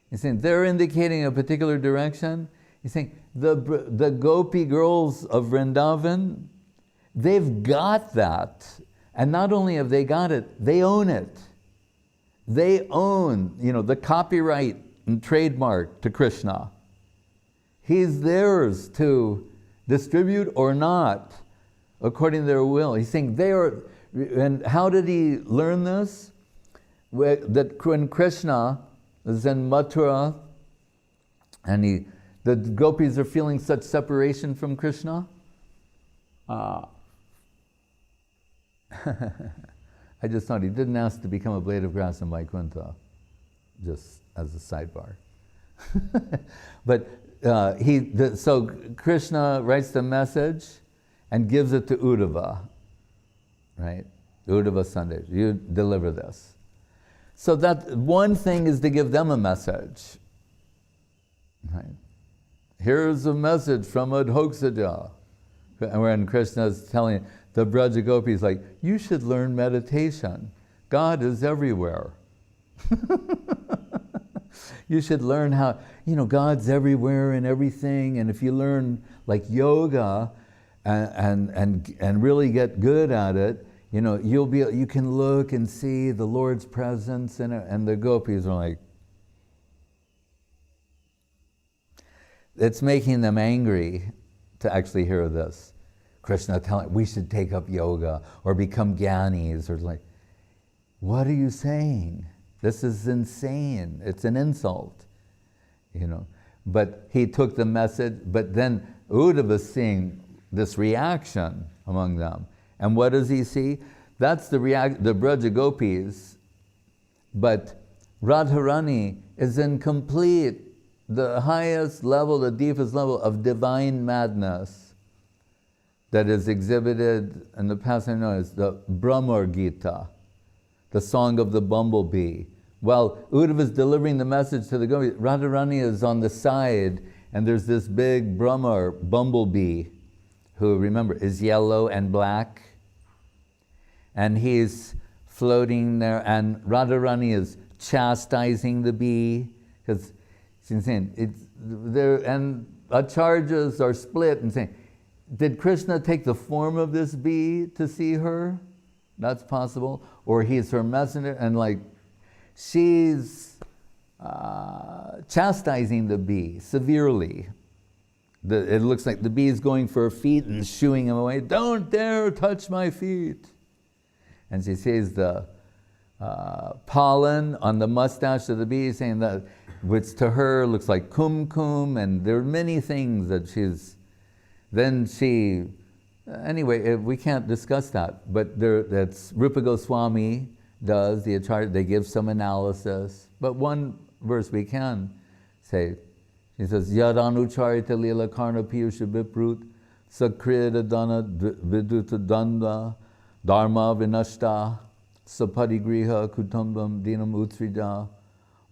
He's saying they're indicating a particular direction. He's saying the gopi girls of Vrindavan, they've got that. And not only have they got it, they own it. They own, the copyright and trademark to Krishna. He's theirs to distribute or not, according to their will. He's saying they are, and how did he learn this? That when Krishna is in Mathura, and the gopis are feeling such separation from Krishna, I just thought he didn't ask to become a blade of grass in Vaikuntha, just as a sidebar. But so Krishna writes the message and gives it to Uddhava, right? Uddhava Sunday, you deliver this. So that one thing is to give them a message, right? Here's a message from Adhoksaja. And when Krishna is telling the Braja Gopis, like, you should learn meditation. God is everywhere. You should learn how, God's everywhere and everything. And if you learn like yoga and really get good at it, you can look and see the Lord's presence in it. And the gopis are like, it's making them angry to actually hear this. Krishna telling, we should take up yoga or become jnanis, or like, what are you saying? This is insane. It's an insult, But he took the message, but then Uddhava is seeing this reaction among them. And what does he see? That's the Braja Gopis, but Radharani is in the highest level, the deepest level of divine madness. that is exhibited in the pastime known as the Brahmar Gita, the song of the bumblebee. While Uddhava is delivering the message to the Gopis, Radharani is on the side, and there's this big Brahmar bumblebee, who, remember, is yellow and black. And he's floating there, and Radharani is chastising the bee, because she's saying, it's there, and acharjas are split and saying, did Krishna take the form of this bee to see her? That's possible. Or he's her messenger, and like, she's chastising the bee severely. It looks like the bee is going for her feet and shooing him away. Don't dare touch my feet. And she sees the pollen on the mustache of the bee, saying that, which to her looks like kumkum, and there are many things that then she, anyway, we can't discuss that, but that's Rupa Goswami does, they give some analysis, but one verse we can say, he says, Yadanucharita lila karna piyusha viprut sakrita dana viduta danda dharma vinashta sapadigriha kutumbam dinam utrida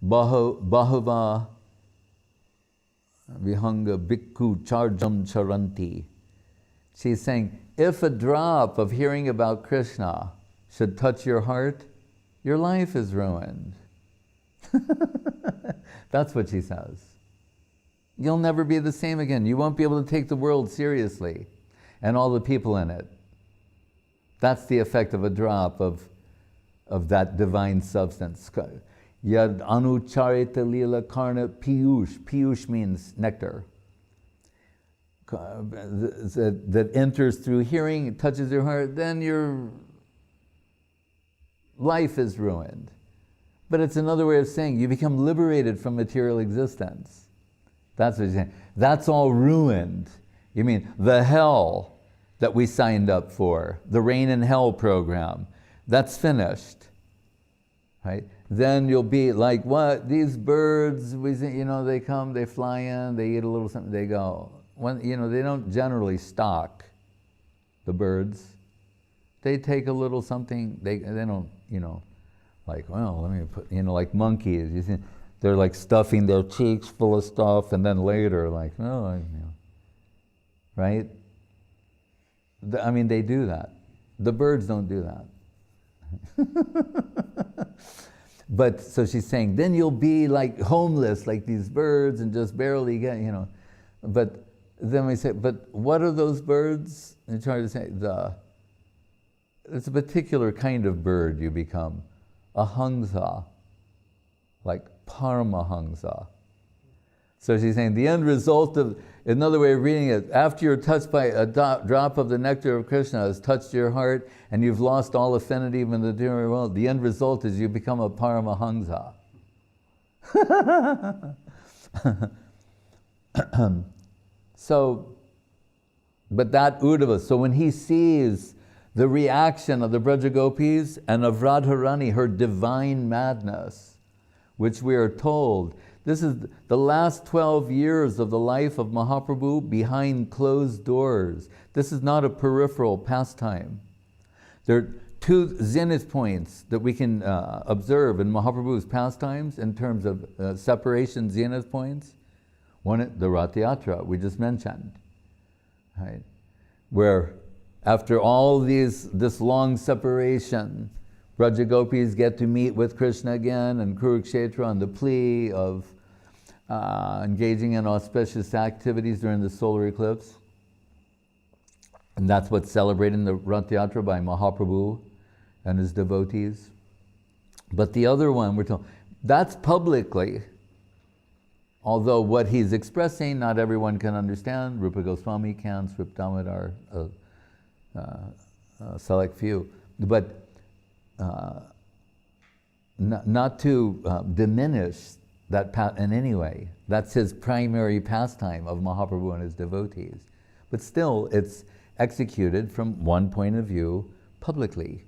bahava vihanga bhikkhu charjam charanti. She's saying, if a drop of hearing about Krishna should touch your heart, your life is ruined. That's what she says. You'll never be the same again. You won't be able to take the world seriously and all the people in it. That's the effect of a drop of that divine substance. Yad anucharita lila karna piyush. Piyush means nectar. That enters through hearing, it touches your heart, then your life is ruined. But it's another way of saying you become liberated from material existence. That's what you're saying. That's all ruined. You mean the hell that we signed up for, the rain and hell program, that's finished, right? Then you'll be like, what? These birds, they come, they fly in, they eat a little something, they go. They don't generally stock the birds. They take a little something, they don't, like, well, let me put, like monkeys, you see, they're like stuffing their cheeks full of stuff, and then later, like, oh, right? They do that. The birds don't do that. But, so she's saying, then you'll be like homeless, like these birds, and just barely get, But then we say, but what are those birds? And try to say, it's a particular kind of bird you become. A hangsa, like Paramahansa. So she's saying the end result of, another way of reading it, after you're touched by a drop of the nectar of Krishna has touched your heart and you've lost all affinity with the material world, the end result is you become a Paramahansa. But that Uddhava, so when he sees the reaction of the Braja Gopis and of Radharani, her divine madness, which we are told, this is the last 12 years of the life of Mahaprabhu behind closed doors. This is not a peripheral pastime. There are two zenith points that we can observe in Mahaprabhu's pastimes in terms of separation zenith points. One, the Rath Yatra we just mentioned, right? Where after all this long separation, Braja Gopis get to meet with Krishna again in Kurukshetra on the plea of engaging in auspicious activities during the solar eclipse. And that's what's celebrated in the Rath Yatra by Mahaprabhu and his devotees. But the other one, we're told, that's publicly, although what he's expressing, not everyone can understand. Rupa Goswami can, Srip Damodar, a select few. But not to diminish that in any way. That's his primary pastime of Mahaprabhu and his devotees. But still, it's executed from one point of view publicly,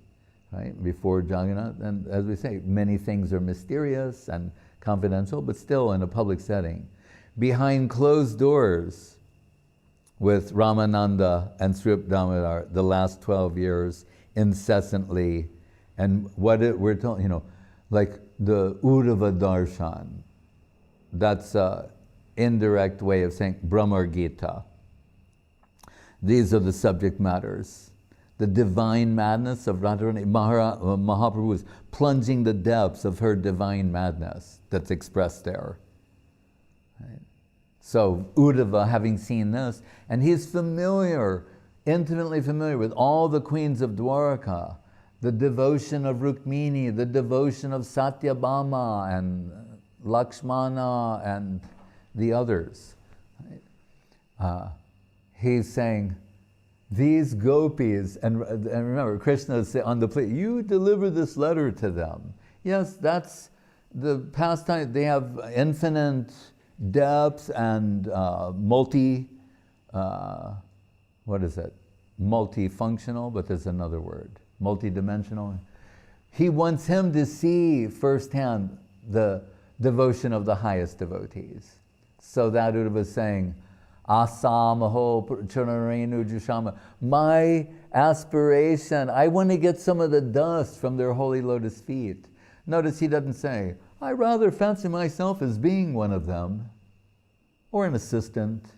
right? Before Jagannath, and as we say, many things are mysterious and confidential, but still in a public setting. Behind closed doors, with Ramananda and Sri Damodar the last 12 years incessantly. And we're told, like the Uddhava Darshan, that's an indirect way of saying Brahma Gita. These are the subject matters. The divine madness of Radharani. Mahaprabhu is plunging the depths of her divine madness that's expressed there. Right? So Uddhava, having seen this, and he's familiar, intimately familiar with all the queens of Dwaraka, the devotion of Rukmini, the devotion of Satyabhama and Lakshmana and the others. Right? He's saying, these gopis, and remember, Krishna is on the plea, you deliver this letter to them. Yes, that's the pastime. They have infinite depth and multifunctional, but there's another word, multidimensional. He wants him to see firsthand the devotion of the highest devotees. So that Uddhava was saying, Asamaho Charanarenu Jushama. My aspiration, I want to get some of the dust from their holy lotus feet. Notice he doesn't say, I rather fancy myself as being one of them, or an assistant.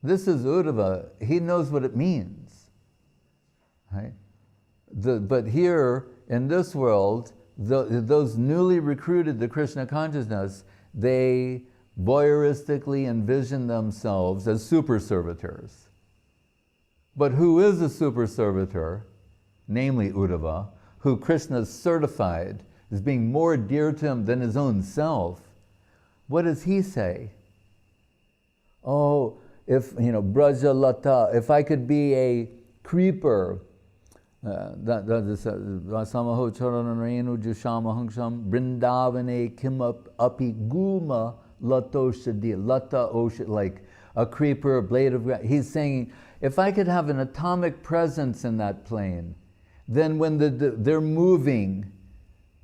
This is Uddhava. He knows what it means. Right? But here, in this world, those newly recruited to Krishna consciousness, they voyeuristically envision themselves as super servitors. But who is a super servitor? Namely Uddhava, who Krishna certified as being more dear to him than his own self. What does he say? Oh, if, Braja Lata, if I could be a creeper, that is Samaho Charanarenu Jushama Brindavane Kimap Api Guma Lato Shadi, Lata Osha, like a creeper, a blade of grass. He's saying, if I could have an atomic presence in that plane, then when they're moving,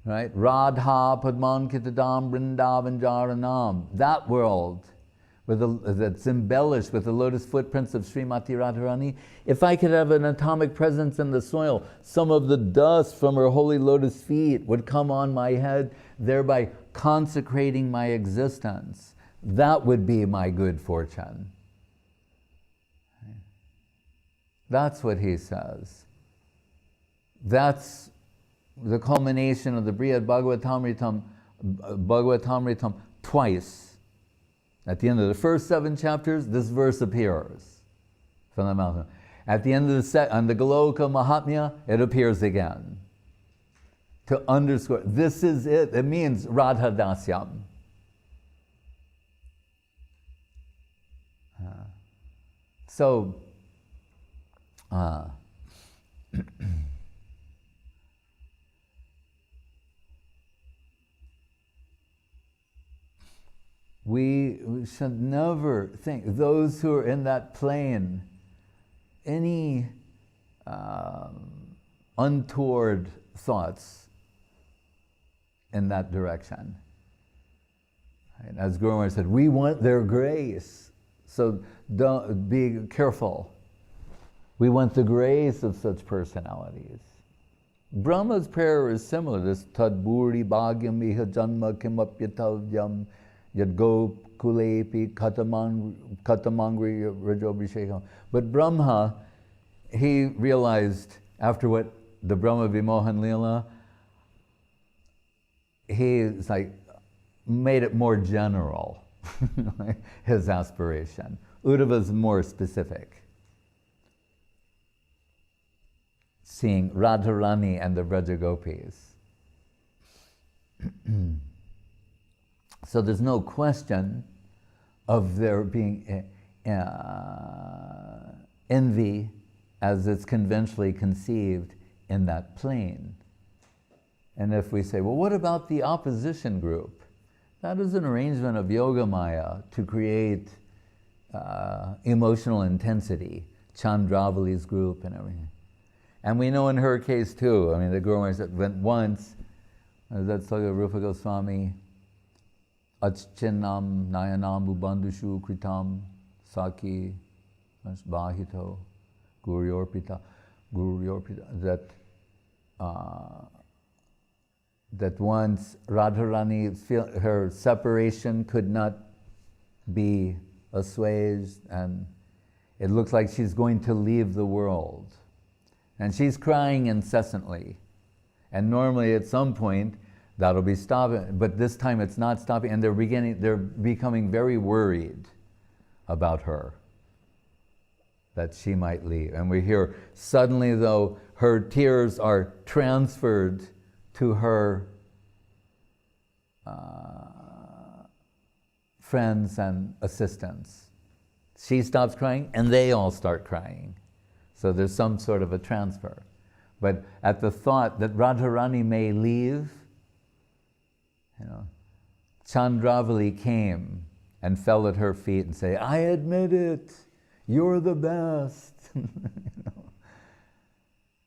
right? Radha, Padman Kitadam, Vrindavan Jaranam, that world that's embellished with the lotus footprints of Srimati Radharani, if I could have an atomic presence in the soil, some of the dust from her holy lotus feet would come on my head, thereby consecrating my existence. That would be my good fortune. That's what he says. That's the culmination of the Brihad Bhagavatamritam twice. At the end of the first 7 chapters, this verse appears from the mouth. At the end of on the Goloka Mahatmya, it appears again. To underscore, this is it. It means Radha Dasyam. We should never think, those who are in that plane, any untoward thoughts in that direction. Right? As Guru Maharaj said, we want their grace, so don't be careful. We want the grace of such personalities. Brahma's prayer is similar. This Tadburi Bhagyam Iha Janma Kimapyatavyam Yadgo Kulepi Katamangri Rajobhishekam. But Brahma, he realized after what the Brahma Vimohan Leela, he's like made it more general, his aspiration. Uddhava's more specific. Seeing Radharani and the Vrajagopis. So there's no question of there being envy as it's conventionally conceived in that plane. And if we say, well, what about the opposition group? That is an arrangement of Yoga Maya to create emotional intensity, Chandravali's group and everything. And we know in her case too, I mean, the Guru Maharaj went once, that's like Rupa Goswami, Achchinam Nayanam Bubandushu Kritam Saki, Bahito, Guru Yorpita, that once Radharani, her separation could not be assuaged, and it looks like she's going to leave the world. And she's crying incessantly. And normally at some point, that'll be stopping, but this time it's not stopping, and they're becoming very worried about her, that she might leave. And we hear, suddenly though, her tears are transferred to her friends and assistants. She stops crying, and they all start crying. So there's some sort of a transfer. But at the thought that Radharani may leave, Chandravali came and fell at her feet and say, "I admit it, you're the best."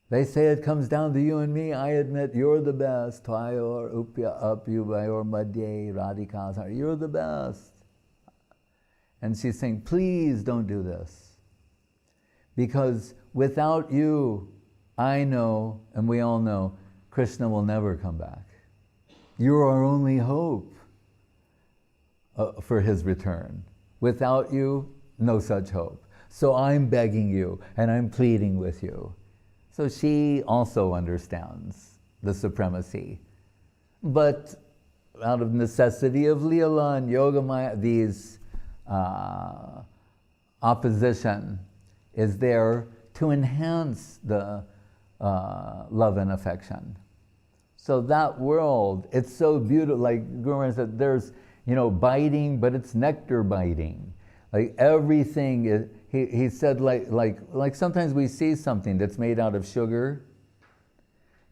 They say it comes down to you and me. I admit you're the best. Tvayor upya apyuvayor madhye radhika. You're the best. And she's saying, please don't do this. Because without you, I know, and we all know, Krishna will never come back. You're our only hope for his return. Without you, no such hope. So I'm begging you, and I'm pleading with you. So she also understands the supremacy. But out of necessity of Leela and Yogamaya, these opposition is there to enhance the love and affection. So that world, it's so beautiful. Like Guru Maharaj said, there's biting, but it's nectar biting. Like everything is. He said like sometimes we see something that's made out of sugar.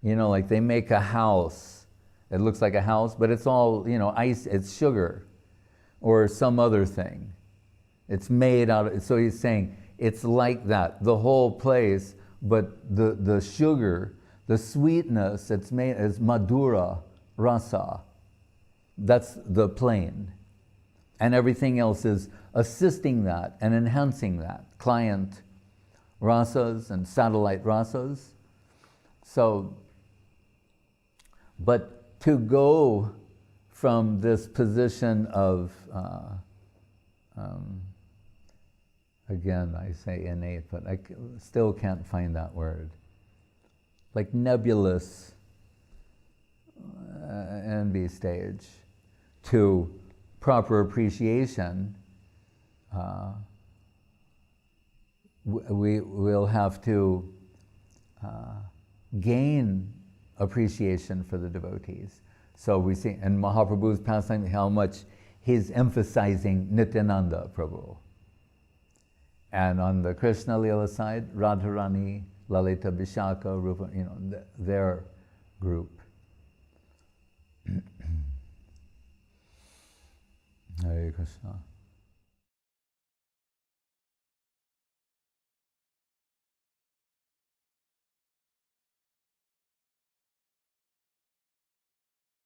Like they make a house. It looks like a house, but it's all ice. It's sugar, or some other thing. It's made out of. So he's saying it's like that, the whole place. But the sugar, the sweetness, it's made as madhura rasa. That's the plane. And everything else is assisting that and enhancing that. Client rasas and satellite rasas. So, but to go from this position of, again I say innate, but I still can't find that word. Like nebulous envy stage to proper appreciation, we will have to gain appreciation for the devotees. So we see in Mahaprabhu's pastime how much he's emphasizing Nityananda Prabhu. And on the Krishna Leela side, Radharani, Lalita, Vishaka, Rupa, their group. Hare Krishna.